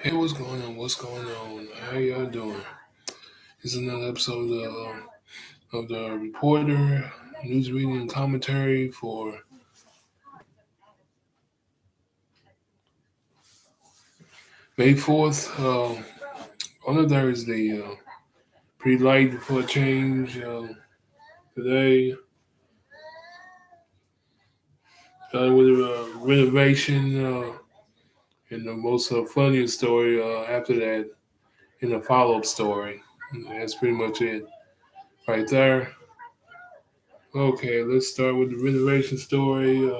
Hey, what's going on? What's going on? How y'all doing? This is another episode of the Reporter News Reading and Commentary for May 4th, on a Thursday. Pretty light for a change today. Started with a renovation and the most funniest story after that in a follow up story. That's pretty much it right there. Okay, let's start with the renovation story.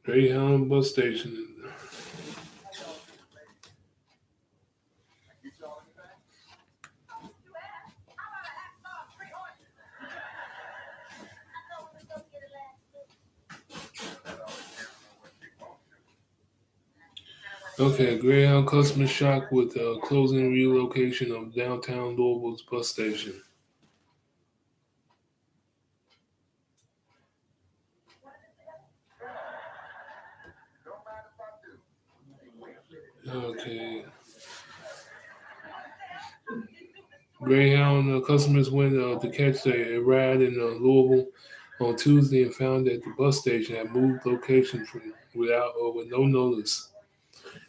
Greyhound bus station. Okay, Greyhound customer shocked with closing relocation of downtown Louisville's bus station. Okay, Greyhound customers went to catch a ride in Louisville on Tuesday and found that the bus station had moved location from without or with no notice.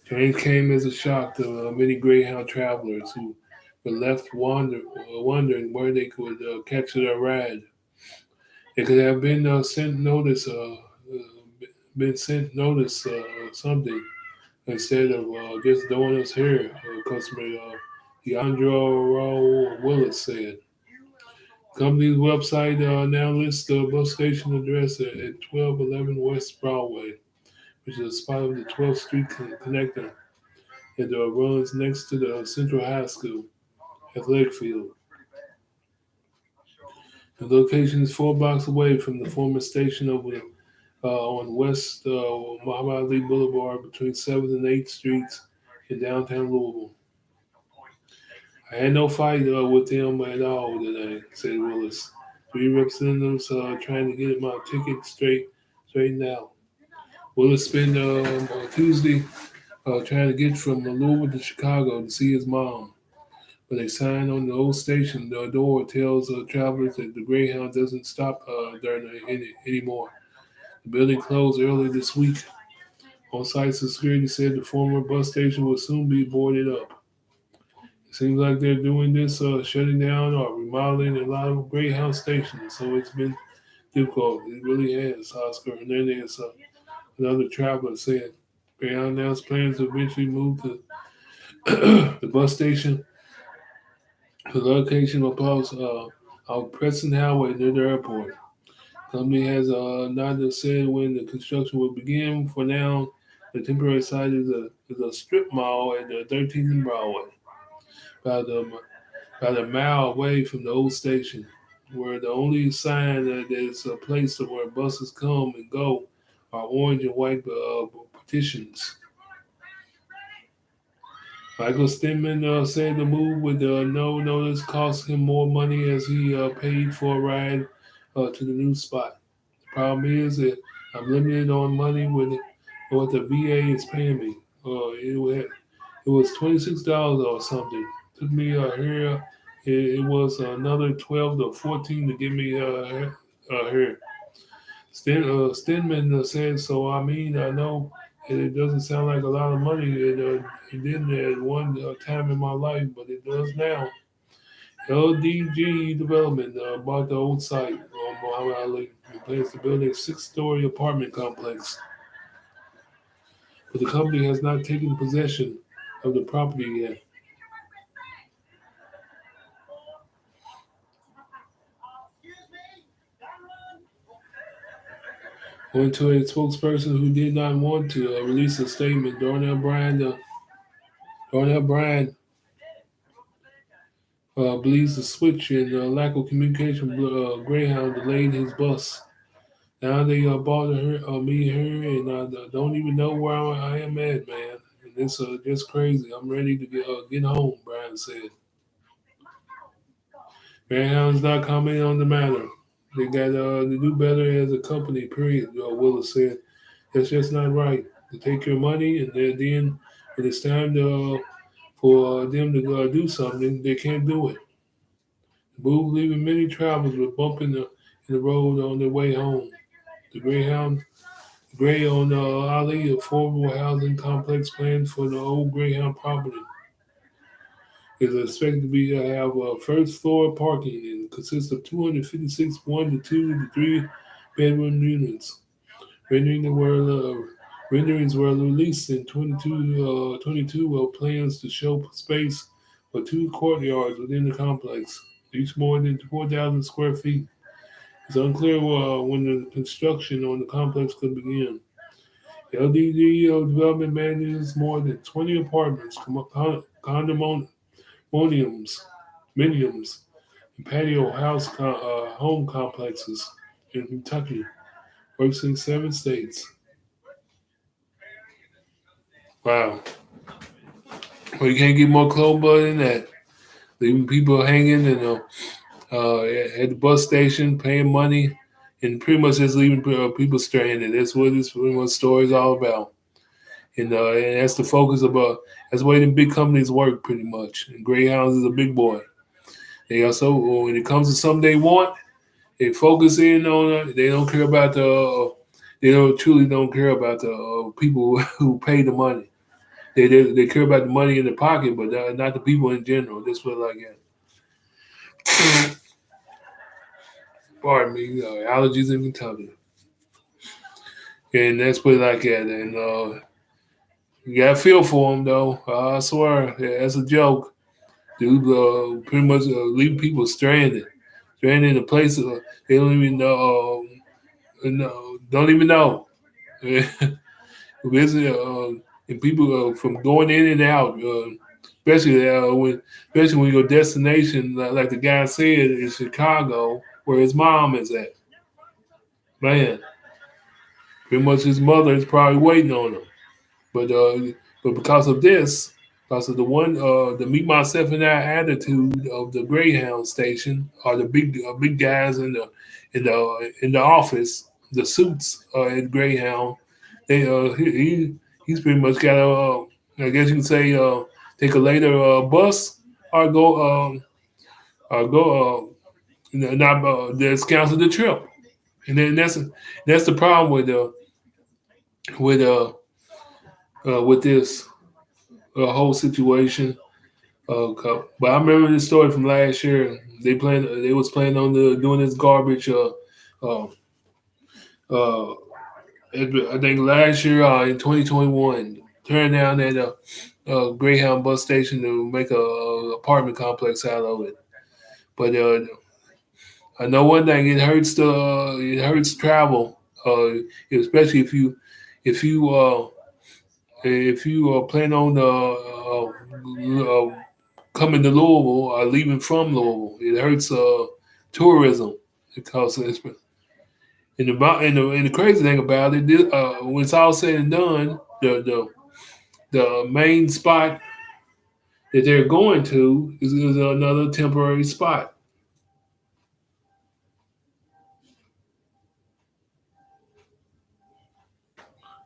Change came as a shock to many Greyhound travelers who were left wondering where they could catch their ride. It could have been been sent notice or something instead of just throwing us here. Customer Deandra Willis said. Company's website now lists the bus station address at 1211 West Broadway, which is a spot of the 12th Street connector and runs next to the Central High School athletic field. The location is 4 blocks away from the former station on West Muhammad Ali Boulevard between 7th and 8th Streets in downtown Louisville. I had no fight with them at all today, said Willis. Three representatives trying to get my ticket straightened out. Willis spent on Tuesday trying to get from Louisville to Chicago to see his mom. But a sign on the old station door tells travelers that the Greyhound doesn't stop there anymore. The building closed earlier this week. On-site security said the former bus station will soon be boarded up. It seems like they're doing this, shutting down or remodeling a lot of Greyhound stations, so it's been difficult. It really has, Oscar Hernandez, another traveler, said. Greyhound announced plans to eventually move to the bus station to the location of Preston Highway near the airport. Company has not said when the construction will begin. For now, the temporary site is a strip mall at the 13th and Broadway, about about a mile away from the old station, where the only sign that there's a place where buses come and go are orange and white petitions. Michael Steinman said the move with no notice cost him more money as he paid for a ride to the new spot. The problem is that I'm limited on money with what the VA is paying me. It was $26 or something. Took me here. It was another 12 to 14 to get me here. Stedman said, so I mean, I know it doesn't sound like a lot of money. It didn't at one time in my life, but it does now. LDG Development bought the old site on Muhammad Ali and plans to build a six-story apartment complex. But the company has not taken possession of the property yet. According to a spokesperson who did not want to release a statement, Darnell Bryan believes the switch and lack of communication Greyhound delayed his bus. Now they bought me here, and I don't even know where I am at, man. And it's just crazy. I'm ready to get home, Brian said. Greyhound is not commenting on the matter. They got to do better as a company. Period. Willis said that's just not right. They take your money, and then when it's time for them to do something, they can't do it. The move leaving many travelers with bump in the road on their way home. The Greyhound Gray on Ali, affordable housing complex planned for the old Greyhound property, is expected to be have first floor parking and consists of 256 one to two to three bedroom units. Rendering were renderings were released in 22 of plans to show space for two courtyards within the complex, each more than 4,000 square feet. It's unclear when the construction on the complex could begin. The LDD development manages more than 20 apartments, condominiums, miniums, and patio home complexes in Kentucky. Works in 7 states. Wow. Well, you can't get more cold blood than that. Leaving people hanging and at the bus station, paying money, and pretty much just leaving people stranded. That's what this pretty much story is all about. And that's the focus of that's the way the big companies work pretty much. And Greyhounds is a big boy. They also, when it comes to something they want, they focus in on it. They don't care about they don't care about the people who pay the money. They care about the money in the pocket, but not the people in general. That's what I get. Pardon me, allergies in Kentucky. And that's what I get. And you got to feel for them, though. I swear, yeah, that's a joke. Dude, pretty much leaving people stranded in a place they don't even know, don't even know. Visit, and people from going in and out, especially when your destination, like the guy said, is Chicago, where his mom is at. Man, pretty much his mother is probably waiting on him. But because of this, because of the meet myself and I attitude of the Greyhound station, or the big guys in the office, the suits at Greyhound, they he's pretty much got a I guess you can say take a later bus or go not just cancel the trip, and then that's the problem with with this whole situation. But I remember this story from last year. They was planning on doing this garbage. Uh, uh, I think last year in 2021, tearing down that Greyhound bus station to make a apartment complex out of it. But I know one thing: it hurts travel, especially if you plan on coming to Louisville or leaving from Louisville. It hurts tourism because and the crazy thing about it, when it's all said and done, the main spot that they're going to is another temporary spot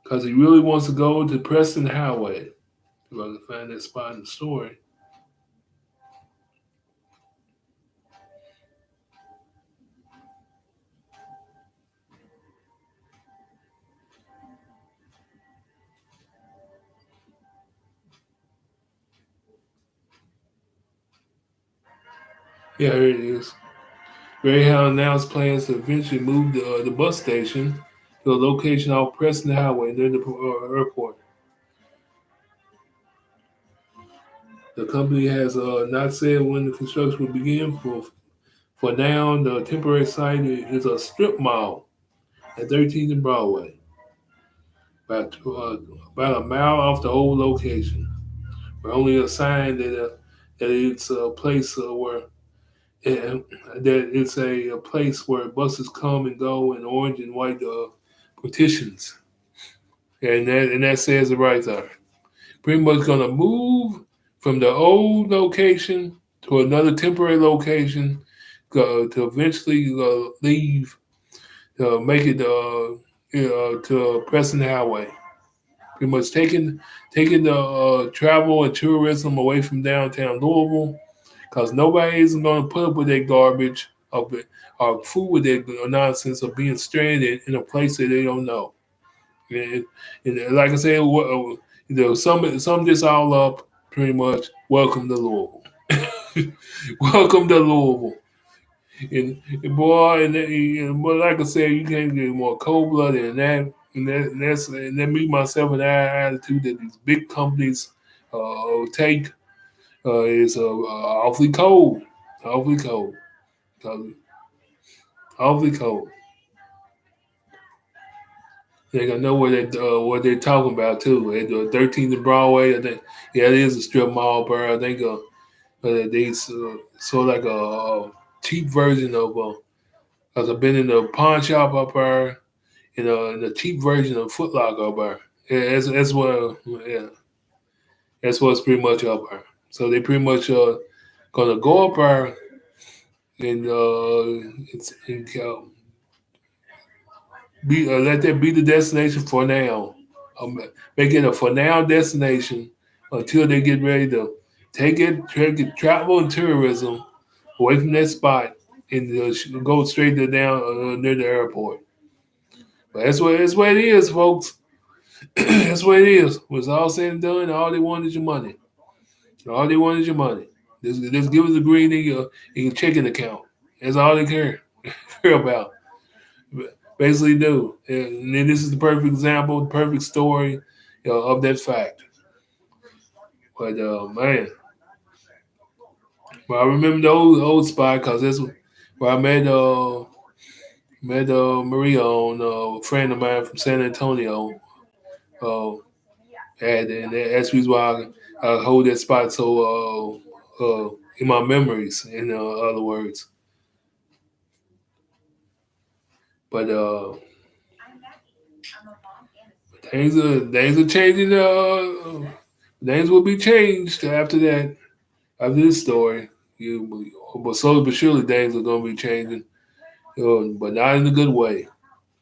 because he really wants to go to Preston Highway. If I can find that spot in the story. Yeah, here it is. Greyhound announced plans to eventually move the bus station to a location off Preston Highway near the airport. The company has not said when the construction will begin. For now, the temporary site is a strip mall at 13th and Broadway, about about a mile off the old location. But only a sign that it's a place where and that it's a place where buses come and go in orange and white partitions, and that says it right there. Pretty much gonna move from the old location to another temporary location to eventually leave, make it to Preston Highway. Pretty much taking the travel and tourism away from downtown Louisville, because nobody isn't going to put up with that garbage or fool with that nonsense of being stranded in a place that they don't know. And, and like I said, sum this all up pretty much. Welcome to Louisville. Welcome to Louisville. And boy, but like I said, you can't get more cold blooded than that. And that me myself and I attitude that these big companies take is awfully cold, awfully cold, awfully cold. I think I know what they're talking about too. At 13th and Broadway, I think yeah, it is a strip mall, bro. I think they sort of like a cheap version of. Cause I've been in the pawn shop up there, in the cheap version of Foot Locker up there. Yeah, that's what yeah, that's what's pretty much up there. So they pretty much gonna go up there and let that be the destination for now. Make it a for now destination until they get ready to take it travel and tourism away from that spot and go straight to down near the airport. But that's what it is, folks. That's what it is. When it's all said and done, all they want is your money. All they want is your money. Just give us a green in your checking account. That's all they care about. Basically, do. And then this is the perfect example, the perfect story of that fact. But man, but I remember the old spot because that's where I met Maria on a friend of mine from San Antonio. Uh, and that's the reason why I hold that spot so in my memories. In other words, but things are changing. Things will be changed after that. After this story, but slowly but surely things are going to be changing. But not in a good way.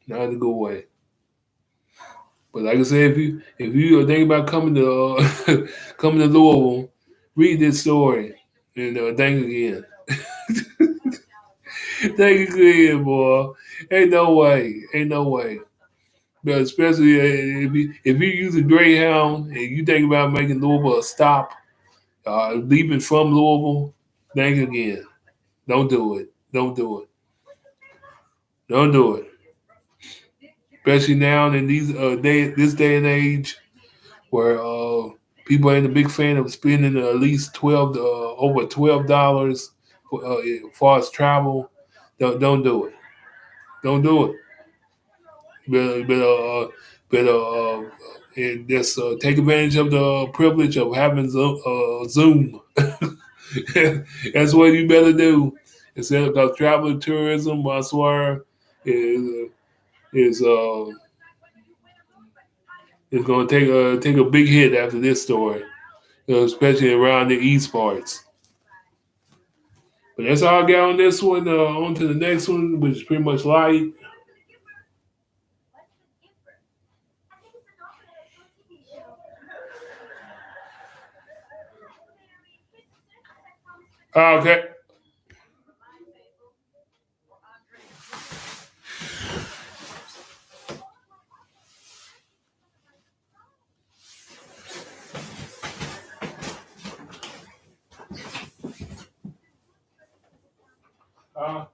Not in a good way. But like I said, if you are thinking about coming to coming to Louisville, read this story and think again. Think again, boy. Ain't no way. Ain't no way. But especially if you use a Greyhound and you think about making Louisville a stop, leaving from Louisville, think again. Don't do it. Don't do it. Don't do it. Especially now in this day and age where people ain't a big fan of spending at least over $12 for as far as travel. Don't do it. Don't do it. Better and just take advantage of the privilege of having Zoom. That's what you better do. Instead of because travel and tourism, I swear, is is uh is going to take a big hit after this story, especially around the east parts. But that's all I got on this one. On to the next one, which is pretty much light. Okay. Uh,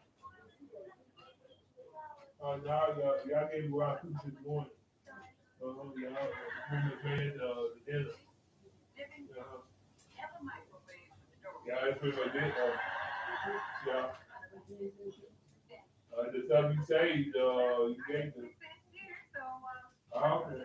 y'all gave me around 2 this morning. Y'all made the dinner. Uh, yeah, it's pretty much it. Yeah. The stuff you saved, you gave them. Okay.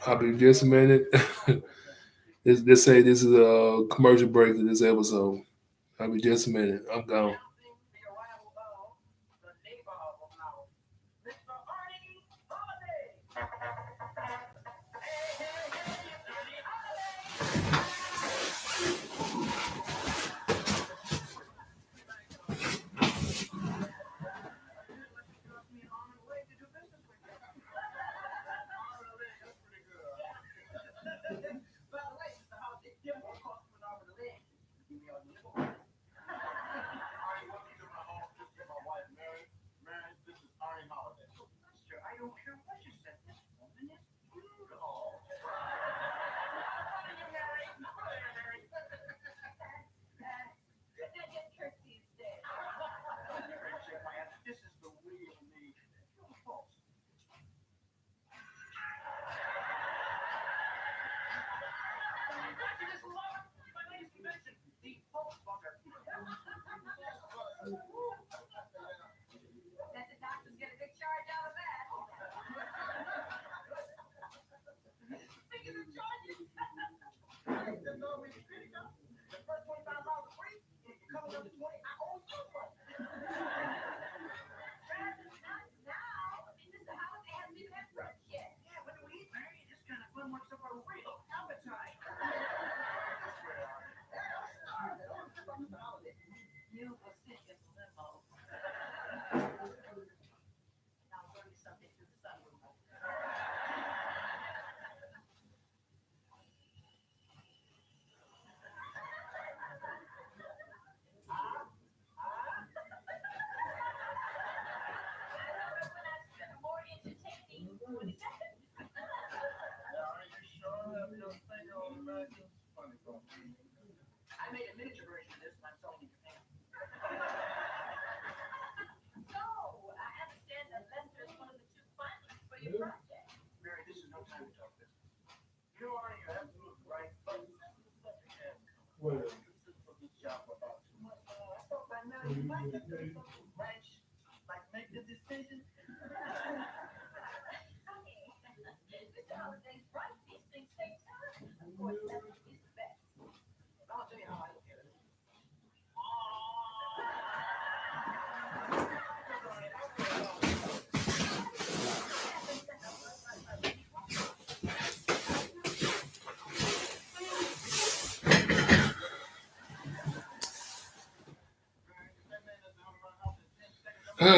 I'll be just a minute. Let's say this is a commercial break of this episode. I'll be just a minute. I'm gone.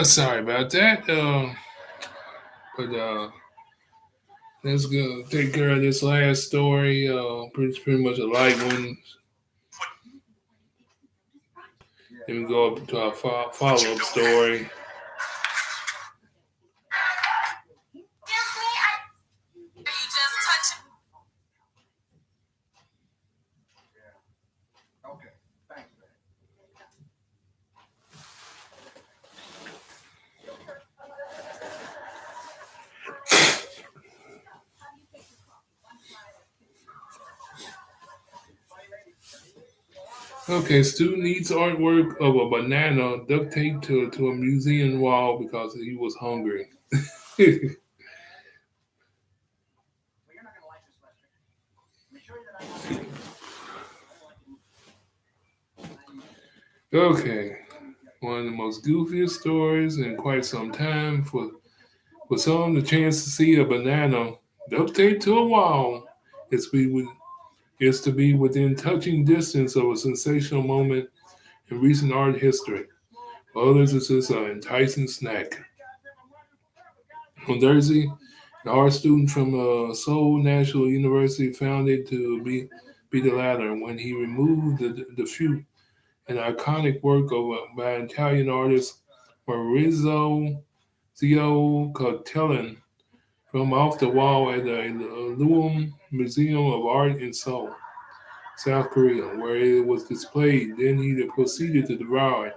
Sorry about that. But let's go take care of this last story. Pretty much a light one. Then we go up to our follow up story. Okay, student needs artwork of a banana duct taped to a museum wall because he was hungry. Okay, one of the most goofiest stories in quite some time. For some, the chance to see a banana duct taped to a wall is, is to be within touching distance of a sensational moment in recent art history. For others, it's just an enticing snack. On Thursday, an art student from Seoul National University found it to be the latter when he removed the fruit, an iconic work of by Italian artist Maurizio Zio Cartellin from off the wall at the Luum Museum of Art in Seoul, South Korea, where it was displayed. Then he proceeded to devour it.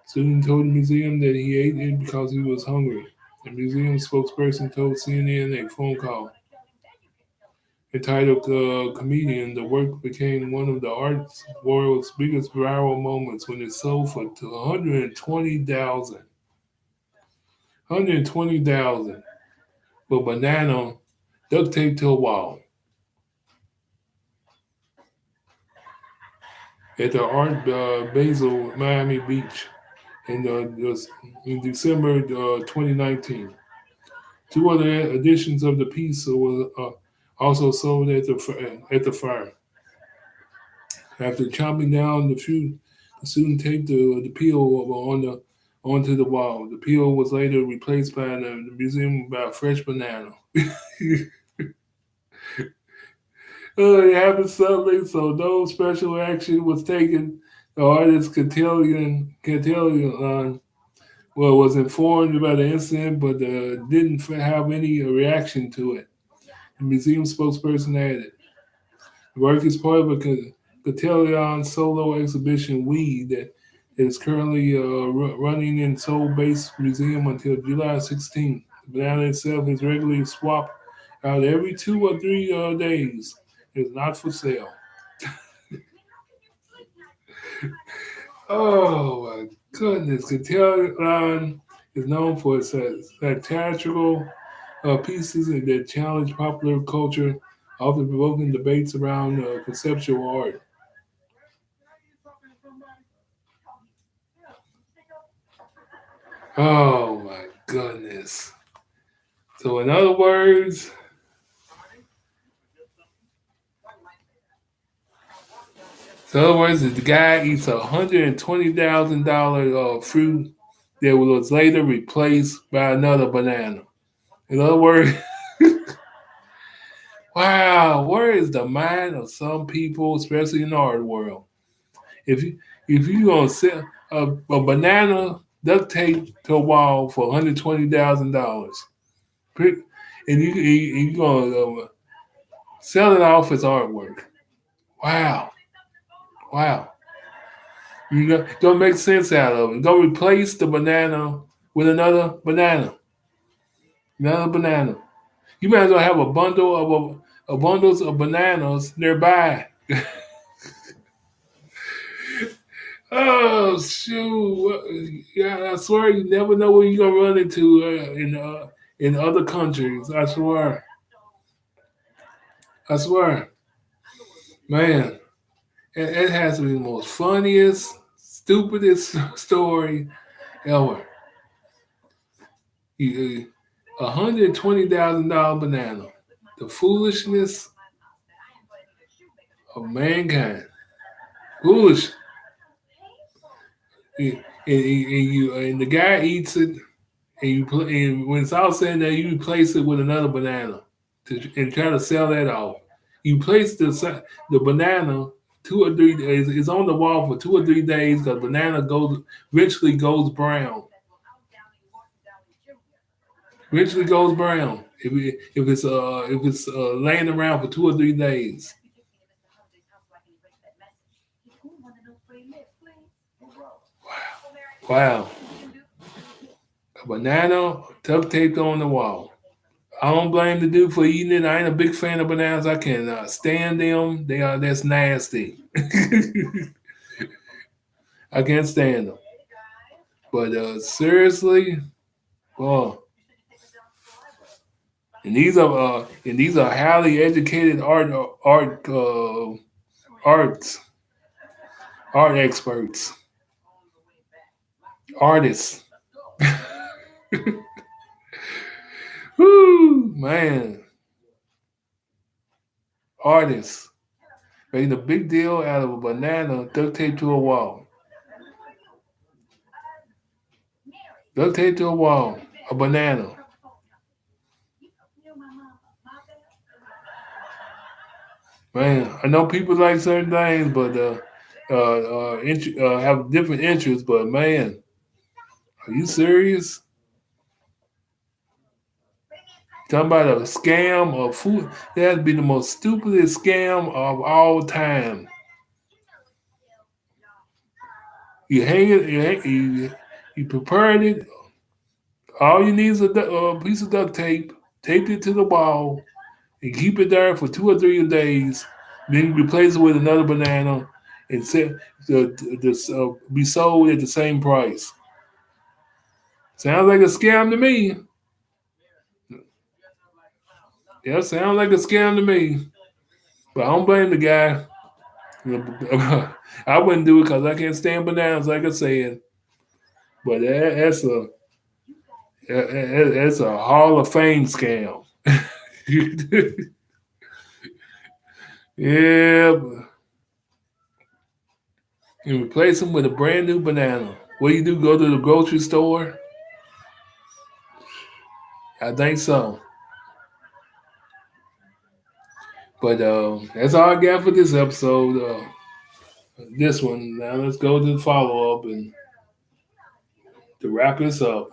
Student told the museum that he ate it because he was hungry. The museum spokesperson told CNN a phone call entitled Comedian, the work became one of the art world's biggest viral moments when it sold for 120,000. 120,000 for banana duct taped to a wall at the Art Basel Miami Beach in December 2019. Two other editions of the piece were also sold at the fair. After chopping down the fruit, the student taped the peel onto the wall. The peel was later replaced by the museum by a fresh banana. It happened suddenly, so no special action was taken. The artist Cantillon was informed about the incident, but didn't have any reaction to it. The museum spokesperson added, the work is part of a Cotillion solo exhibition, We, that is currently running in Seoul-based museum until July 16th. The banana itself is regularly swapped out every 2 or 3 days. It's not for sale. Oh my goodness. Cotillion is known for its satirical pieces that challenge popular culture, often provoking debates around conceptual art. Oh my goodness. So in other words, the guy eats $120,000 fruit that was later replaced by another banana. In other words, wow, where is the mind of some people, especially in the art world? If you if you gonna sell a banana duct tape to a wall for $120,000, and you gonna sell it off as artwork? Wow, wow. Don't make sense out of it. Don't replace the banana with another banana. You might as well have a bundle of bundles of bananas nearby. Oh shoot! Yeah, I swear you never know what you're gonna run into in other countries. I swear, man. It has to be the most funniest, stupidest story ever. $120,000 banana. The foolishness of mankind. Foolish. And the guy eats it, and when it's all said and done, you replace it with another banana and try to sell that off. You place the banana 2 or 3 days. It's on the wall for 2 or 3 days. The banana eventually goes brown. Eventually goes brown if it's laying around for 2 or 3 days. Wow, a banana duct taped on the wall. I don't blame the dude for eating it. I ain't a big fan of bananas. I can stand them. That's nasty. I can't stand them. But seriously, oh, and these are highly educated arts art experts, artists. Whoo, man, artists making a big deal out of a banana duct taped to a wall. Duct taped to a wall, a banana. Man, I know people like certain things, but have different interests. But man, are you serious? Talking about a scam of food. That has to be the most stupidest scam of all time. You hang it, you prepared it. All you need is a piece of duct tape. Tape it to the wall and keep it there for 2 or 3 days. Then replace it with another banana and be sold at the same price. Sounds like a scam to me. Yeah, sounds like a scam to me. But I don't blame the guy. I wouldn't do it because I can't stand bananas, like I said. But that's a Hall of Fame scam. Yeah, and replace them with a brand new banana. What do you do? Go to the grocery store? I think so. But that's all I got for this episode. This one. Now let's go to the follow up and to wrap this up.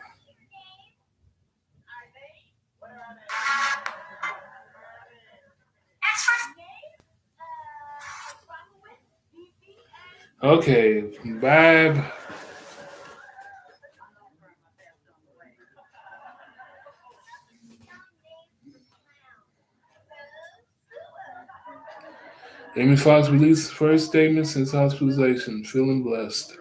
Okay, Bab. Amy Fox released first statement since hospitalization. Feeling blessed.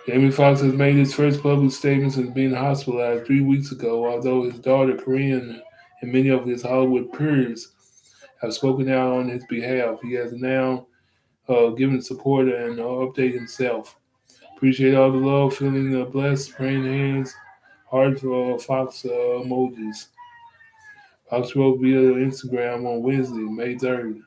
Jamie Foxx has made his first public statement since being hospitalized 3 weeks ago, although his daughter, Corinne, and many of his Hollywood peers have spoken out on his behalf. He has now given support and update himself. Appreciate all the love, feeling blessed, praying hands, heart for Fox emojis. Fox wrote via Instagram on Wednesday, May 3rd.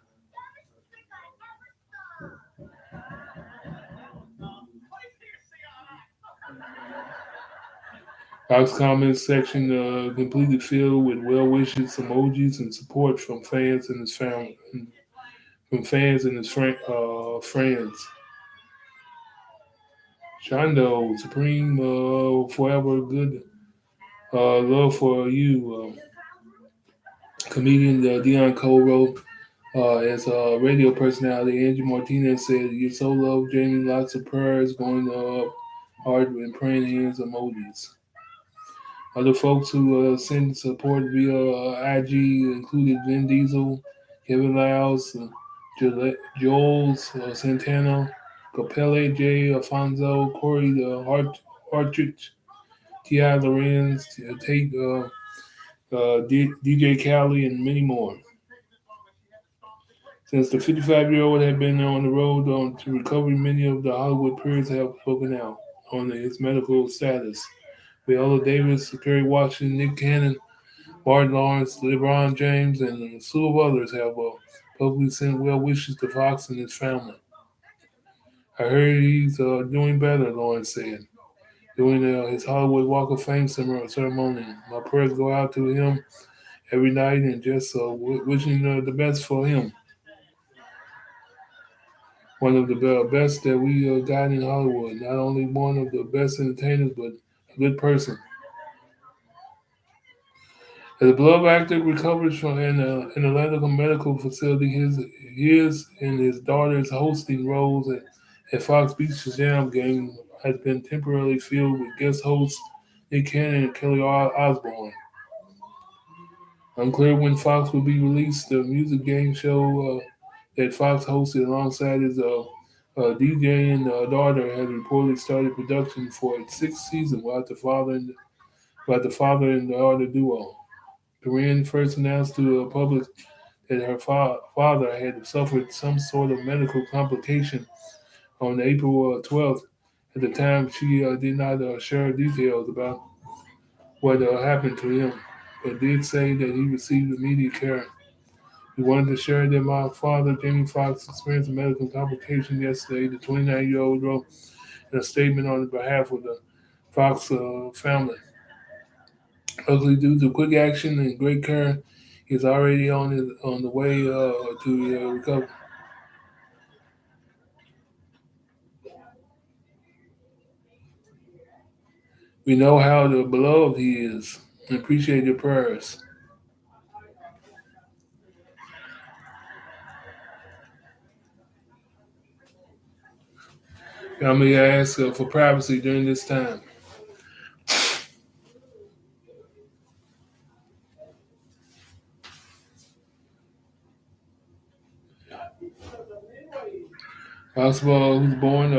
Fox comments section completely filled with well wishes, emojis, and support from fans and his family, from fans and his friends. Shondo, Supreme, forever good love for you. Comedian Dion Cole wrote, as a radio personality, Angie Martinez said, "You're so loved, Jamie. Lots of prayers going up, heart and praying hands emojis." Other folks who sent support via IG included Vin Diesel, Kevin Liles, Joel Santana, Capelle J. Alfonso, Corey Hartrich, T.I. Lorenz, Tate, DJ Khaled, and many more. Since the 55-year-old had been on the road to recovery, many of the Hollywood peers have spoken out on his medical status. Viola Davis, Kerry Washington, Nick Cannon, Martin Lawrence, LeBron James, and a slew of others have publicly sent well wishes to Fox and his family. I heard he's doing better, Lawrence said, doing his Hollywood Walk of Fame ceremony. My prayers go out to him every night and just wishing the best for him. One of the best that we got in Hollywood. Not only one of the best entertainers, but a good person. As a beloved actor recovers from an Atlanta medical facility, his and his daughter's hosting roles at Fox Beach Jam game has been temporarily filled with guest hosts Nick Cannon and Kelly Osbourne. Unclear when Fox will be released. The music game show that Fox hosted alongside his DJ and daughter has reportedly started production for its sixth season without the father and daughter duo. Corinne first announced to the public that her father had suffered some sort of medical complication on April 12th. At the time, she did not share details about what happened to him, but did say that he received immediate care. He wanted to share that my father, Jamie Foxx, experienced a medical complication yesterday. The 29-year-old wrote in a statement on behalf of the Fox family. Luckily, due to quick action and great care, he's already on the way to recover. We know how beloved he is and appreciate your prayers. Family asked for privacy during this time. Possible who's born.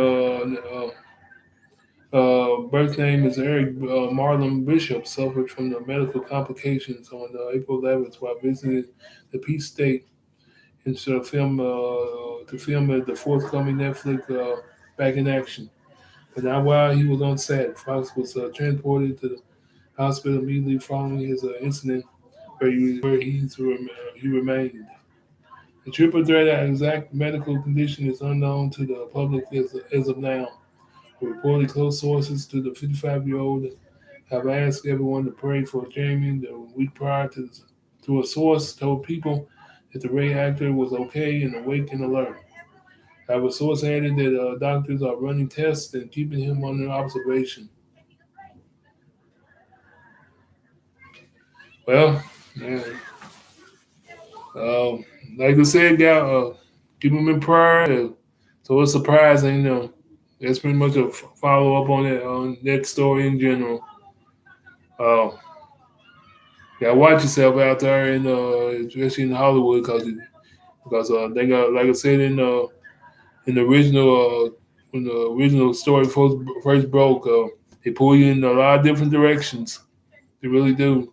Birth name is Eric Marlon Bishop. Suffered from the medical complications on April 11th while visiting the Peace State and to film the forthcoming Netflix Back in Action. But not while he was on set. Fox was transported to the hospital immediately following his incident, he remained. The triple threat exact medical condition is unknown to the public as of now. Reportedly, close sources to the 55-year-old have asked everyone to pray for Jamie the week prior to a source told people that the Ray actor was okay and awake and alert. However, a source added that doctors are running tests and keeping him under observation. Well, yeah, uh, like I said, keep him in prayer. So it's surprising, that's pretty much a follow up on that story in general. Uh, yeah, watch yourself out there, and especially in Hollywood, because they got, like I said in the original when the original story first broke, they pull you in a lot of different directions. They really do.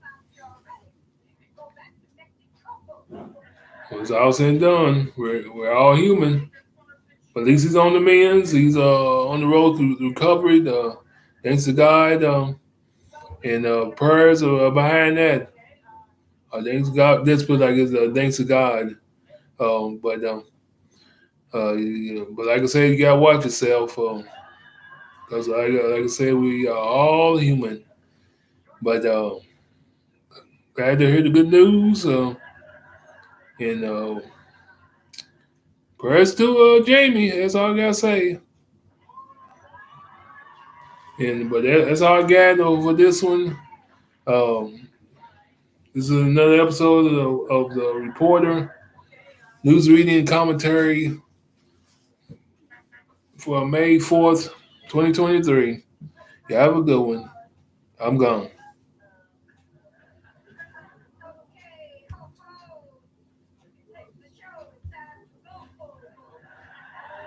When it's all said and done, we're all human. But at least he's on the mends. He's on the road to recovery. Thanks to God, and prayers are behind that. Thanks to God. Let's put it like this: thanks to God. But but like I said, you gotta watch yourself because like I said, we are all human. But glad to hear the good news. And prayers to Jamie. That's all I gotta say. And but that's all I got over this one. Um, this is another episode of the Reporter News Reading and Commentary for May 4th, 2023. You have a good one. I'm gone.